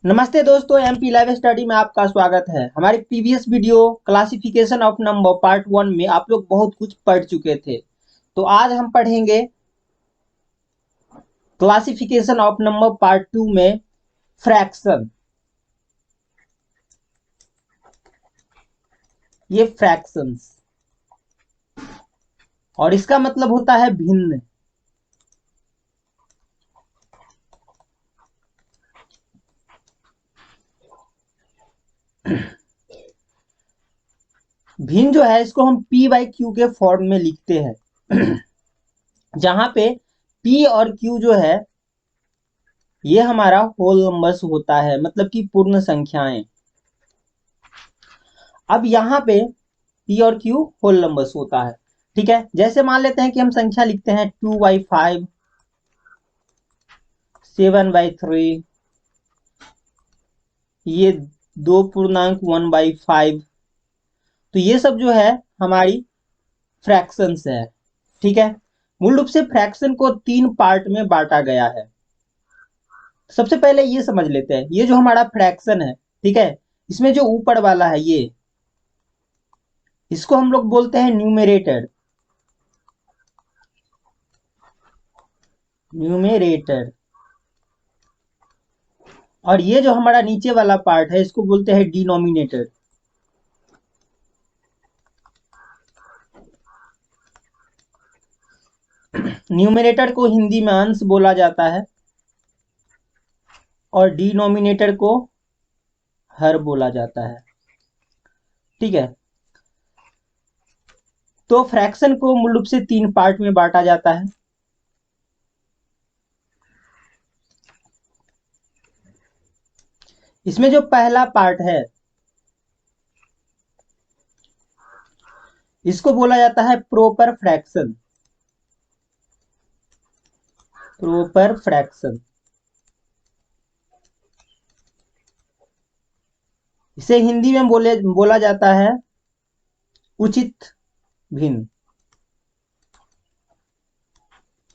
नमस्ते दोस्तों, MP live study में आपका स्वागत है। हमारे previous video classification of number part 1 में आप लोग बहुत कुछ पढ़ चुके थे। तो आज हम पढ़ेंगे क्लासिफिकेशन ऑफ नंबर पार्ट 2 में फ्रैक्शन। ये फ्रैक्शंस और इसका मतलब होता है भिन्न। भिन्न जो है इसको हम पी बाई क्यू के फॉर्म में लिखते हैं जहां पे पी और क्यू जो है ये हमारा होल नंबर्स होता है, मतलब कि पूर्ण संख्याएं। अब यहाँ पे पी और क्यू होल नंबर्स होता है, ठीक है। जैसे मान लेते हैं कि हम संख्या लिखते हैं 2/5, 7/3, ये 2.1/5। तो ये सब जो है हमारी फ्रैक्शंस है, ठीक है। मूल रूप से फ्रैक्शन को 3 पार्ट में बांटा गया है। सबसे पहले ये समझ लेते हैं, ये जो हमारा फ्रैक्शन है, ठीक है, इसमें जो ऊपर वाला है ये, इसको हम लोग बोलते हैं न्यूमरेटर। न्यूमरेटर। और ये जो हमारा नीचे वाला पार्ट है इसको बोलते हैं डिनोमिनेटर। न्यूमरेटर को हिंदी में अंश बोला जाता है और डिनोमिनेटर को हर बोला जाता है, ठीक है। तो फ्रैक्शन को मूल रूप से 3 पार्ट में बांटा जाता है। इसमें जो पहला पार्ट है इसको बोला जाता है प्रॉपर फ्रैक्शन। प्रॉपर फ्रैक्शन, इसे हिंदी में बोला जाता है उचित भिन्न।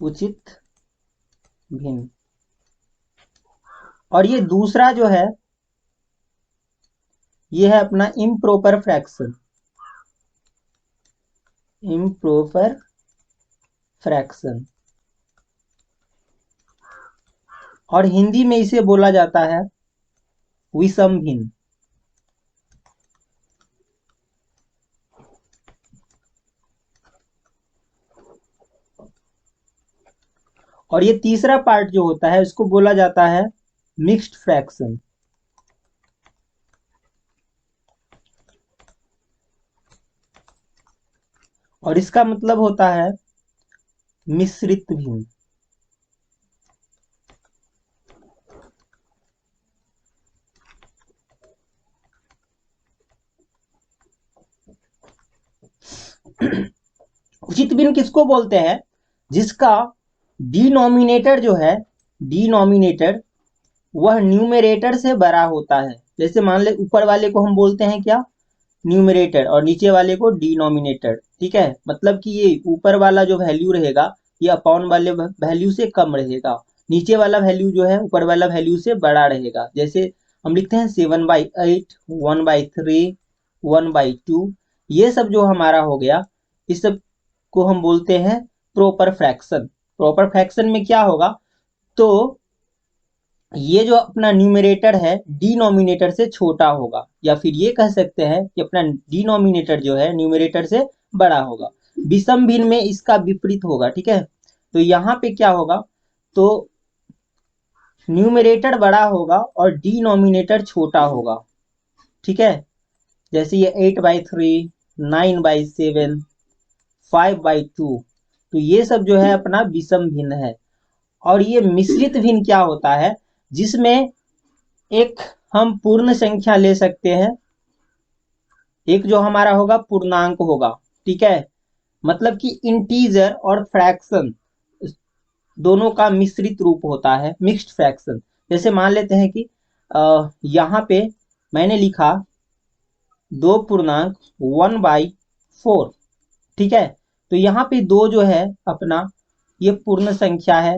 उचित भिन्न। और ये दूसरा जो है ये है अपना इम्प्रॉपर फ्रैक्शन। इम्प्रॉपर फ्रैक्शन, और हिंदी में इसे बोला जाता है विषम भिन्न। और ये तीसरा पार्ट जो होता है इसको बोला जाता है मिक्स्ड फ्रैक्शन। और इसका मतलब होता है मिश्रित भिन्न। उचित भिन्न किसको बोलते हैं? जिसका डिनोमिनेटर जो है, डिनोमिनेटर वह न्यूमरेटर से बड़ा होता है। जैसे मान ले ऊपर वाले को हम बोलते हैं क्या? न्यूमरेटर, और नीचे वाले को डिनोमिनेटर, ठीक है। मतलब कि ये ऊपर वाला जो वैल्यू रहेगा ये अपॉन वाले वैल्यू से कम रहेगा, नीचे वाला वैल्यू जो है ऊपर वाला वैल्यू से बड़ा रहेगा। जैसे हम लिखते हैं 7/8, 1/3, 1/2, ये सब जो हमारा हो गया, इस सब को हम बोलते हैं प्रॉपर फ्रैक्शन। प्रॉपर फ्रैक्शन में क्या होगा, तो ये जो अपना न्यूमरेटर है डिनोमिनेटर से छोटा होगा, या फिर ये कह सकते हैं कि अपना डिनोमिनेटर जो है न्यूमरेटर से बड़ा होगा। विषम भिन्न में इसका विपरीत होगा, ठीक है। तो यहाँ पे क्या होगा, तो न्यूमरेटर बड़ा होगा और डिनोमिनेटर छोटा होगा, ठीक है। जैसे ये 8/3, 9/7, 5/2, तो ये सब जो है अपना विषम भिन्न है। और ये मिश्रित भिन्न क्या होता है, जिसमें एक हम पूर्ण संख्या ले सकते हैं, एक जो हमारा होगा पूर्णांक होगा, ठीक है। मतलब कि इंटीजर और फ्रैक्शन दोनों का मिश्रित रूप होता है, मिक्स्ड फ्रैक्शन। जैसे मान लेते हैं कि यहाँ पे मैंने लिखा 2.1/4, ठीक है। तो यहाँ पे 2 जो है अपना ये पूर्ण संख्या है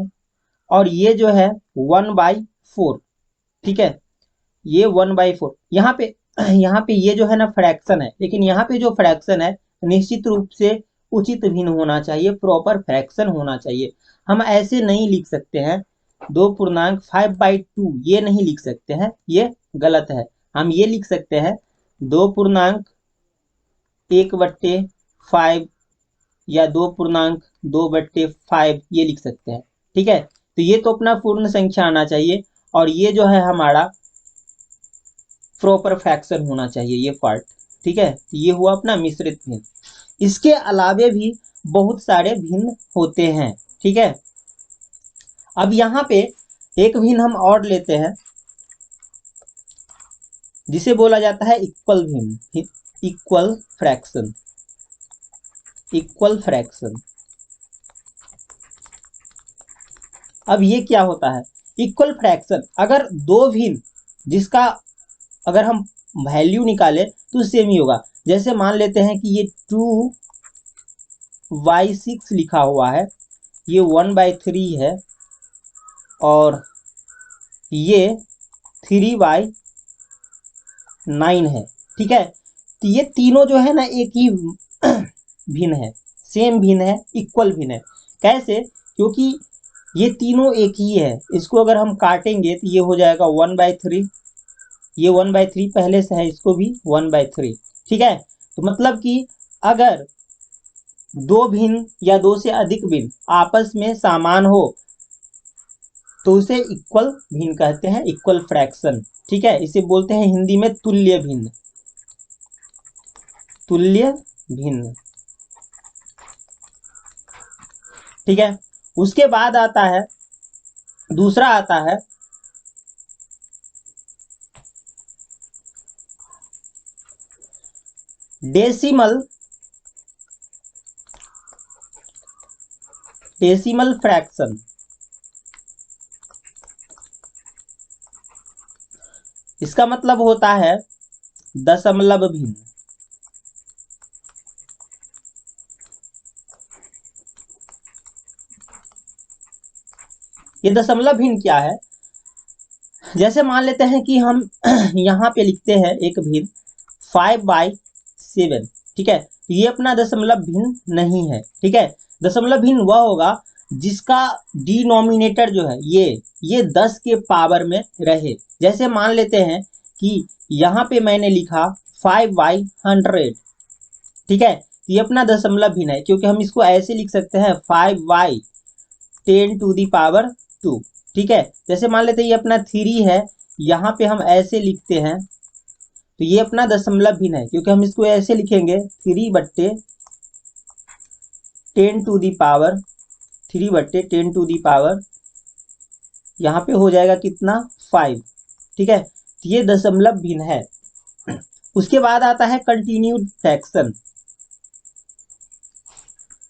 और ये जो है 1/4, ठीक है। ये 1/4 यहाँ पे ये जो है ना फ्रैक्शन है, लेकिन यहाँ पे जो फ्रैक्शन है निश्चित रूप से उचित भिन्न होना चाहिए, प्रॉपर फ्रैक्शन होना चाहिए। हम ऐसे नहीं लिख सकते हैं 2.5/2, ये नहीं लिख सकते हैं, ये गलत है। हम ये लिख सकते हैं 2.1/5 या 2.2/5 ये लिख सकते हैं। ठीक है, तो ये तो अपना पूर्ण संख्या आना चाहिए, और ये जो है हमारा प्रॉपर फ्रैक्शन होना चाहिए ये पार्ट। ठीक है, तो ये हुआ अपना मिश्रित भिन्न। इसके अलावे भी बहुत सारे भिन्न होते हैं। ठीक है, अब यहाँ पे एक भिन्न हम और लेते हैं जिसे बोला जाता है इक्वल भिन्न, इक्वल फ्रैक्शन, इक्वल फ्रैक्शन। अब ये क्या होता है? इक्वल फ्रैक्शन, अगर दो भिन्न जिसका अगर हम वैल्यू निकाले तो सेम ही होगा। जैसे मान लेते हैं कि ये 2/6 लिखा हुआ है, ये 1/3 है, और ये 3/9 है। ठीक है, तो ये तीनों जो है ना एक ही भिन्न है, सेम भिन्न है, इक्वल भिन्न है। कैसे? क्योंकि ये तीनों एक ही है, इसको अगर हम काटेंगे तो ये हो जाएगा 1/3, ये 1/3 पहले से है, इसको भी 1/3। ठीक है, तो मतलब कि अगर दो भिन्न या दो से अधिक भिन्न आपस में समान हो तो उसे इक्वल भिन्न कहते हैं, इक्वल फ्रैक्शन। ठीक है, इसे बोलते हैं हिंदी में तुल्य भिन्न, तुल्य भिन्न। ठीक है, उसके बाद आता है दूसरा, आता है डेसिमल, डेसिमल फ्रैक्शन। इसका मतलब होता है दशमलव भिन्न। ये दशमलव भिन्न क्या है? जैसे मान लेते हैं कि हम यहाँ पे लिखते हैं एक भिन्न 5/7। ठीक है, ये अपना दशमलव भिन्न नहीं है। ठीक है, दशमलव भिन्न वह होगा जिसका डिनोमिनेटर जो है ये 10 के पावर में रहे। जैसे मान लेते हैं कि यहाँ पे मैंने लिखा 5/100। ठीक है, ये अपना दशमलव भिन्न है, क्योंकि हम इसको ऐसे लिख सकते हैं 5/10⁻²। ठीक है, जैसे मान लेते हैं ये अपना 3 है, यहाँ पे हम ऐसे लिखते हैं, तो ये अपना दशमलव भिन्न है, क्योंकि हम इसको ऐसे लिखेंगे 3/10⁻, यहाँ पे हो जाएगा कितना 5। ठीक है, तो ये दशमलव भिन्न है। उसके बाद आता है कंटिन्यूड फ्रैक्शन,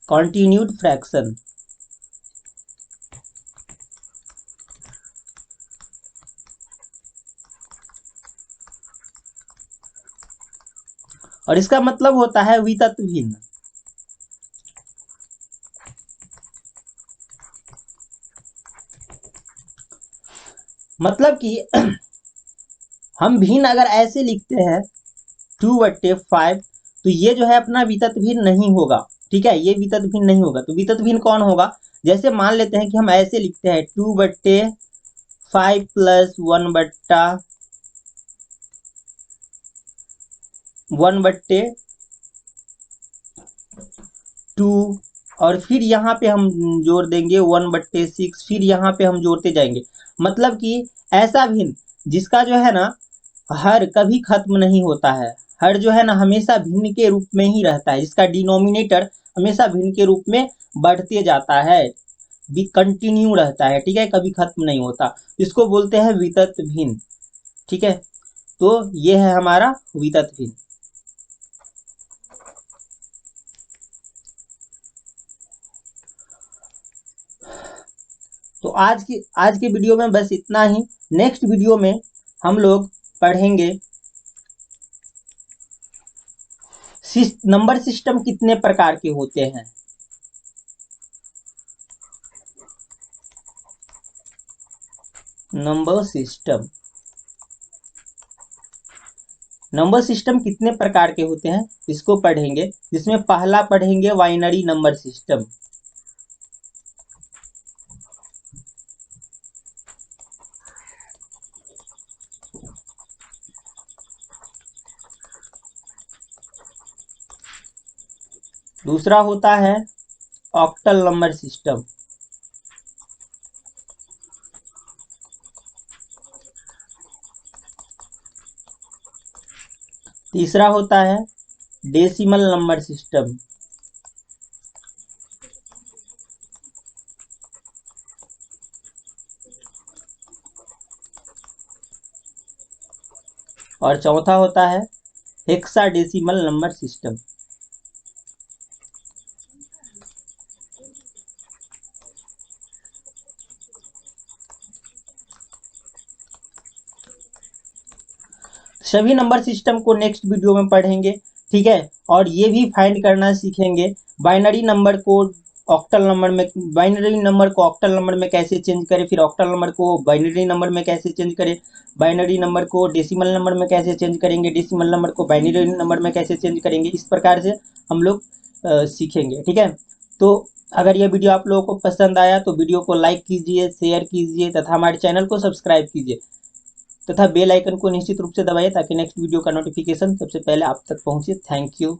कंटिन्यूड फ्रैक्शन। और इसका मतलब होता है वितत भिन्न। मतलब कि हम भिन्न अगर ऐसे लिखते हैं 2/5, तो ये जो है अपना वितत भिन्न नहीं होगा। ठीक है, ये वितत भिन्न नहीं होगा। तो वितत भिन्न कौन होगा? जैसे मान लेते हैं कि हम ऐसे लिखते हैं 2/5 प्लस 1/2, और फिर यहाँ पे हम जोड़ देंगे 1/6, फिर यहाँ पे हम जोड़ते जाएंगे। मतलब कि ऐसा भिन्न जिसका जो है ना हर कभी खत्म नहीं होता है, हर जो है ना हमेशा भिन्न के रूप में ही रहता है, जिसका डिनोमिनेटर हमेशा भिन्न के रूप में बढ़ते जाता है, भी कंटिन्यू रहता है। ठीक है, कभी खत्म नहीं होता, इसको बोलते हैं वितत भिन्न। ठीक है, तो ये है हमारा वितत भिन्न। तो आज की वीडियो में बस इतना ही। नेक्स्ट वीडियो में हम लोग पढ़ेंगे नंबर सिस्टम कितने प्रकार के होते हैं। नंबर सिस्टम नंबर सिस्टम कितने प्रकार के होते हैं इसको पढ़ेंगे, जिसमें पहला पढ़ेंगे बाइनरी नंबर सिस्टम। दूसरा होता है ऑक्टल नंबर सिस्टम। तीसरा होता है डेसिमल नंबर सिस्टम। और चौथा होता है हेक्साडेसिमल नंबर सिस्टम। सभी नंबर सिस्टम को नेक्स्ट वीडियो में पढ़ेंगे, ठीक है। और ये भी फाइंड करना सीखेंगे बाइनरी नंबर को ऑक्टल नंबर में, बाइनरी नंबर को ऑक्टल नंबर में कैसे चेंज करें, फिर ऑक्टल नंबर को बाइनरी नंबर में कैसे चेंज करें, बाइनरी नंबर को डेसिमल नंबर में कैसे चेंज करेंगे, डेसिमल नंबर को बाइनरी नंबर में कैसे चेंज करेंगे। इस प्रकार से हम लोग सीखेंगे, ठीक है। तो अगर यह वीडियो आप लोगों को पसंद आया तो वीडियो को लाइक कीजिए, शेयर कीजिए तथा हमारे चैनल को सब्सक्राइब कीजिए तथा बेल आइकन को निश्चित रूप से दबाइए ताकि नेक्स्ट वीडियो का नोटिफिकेशन सबसे पहले आप तक पहुंचे। Thank you.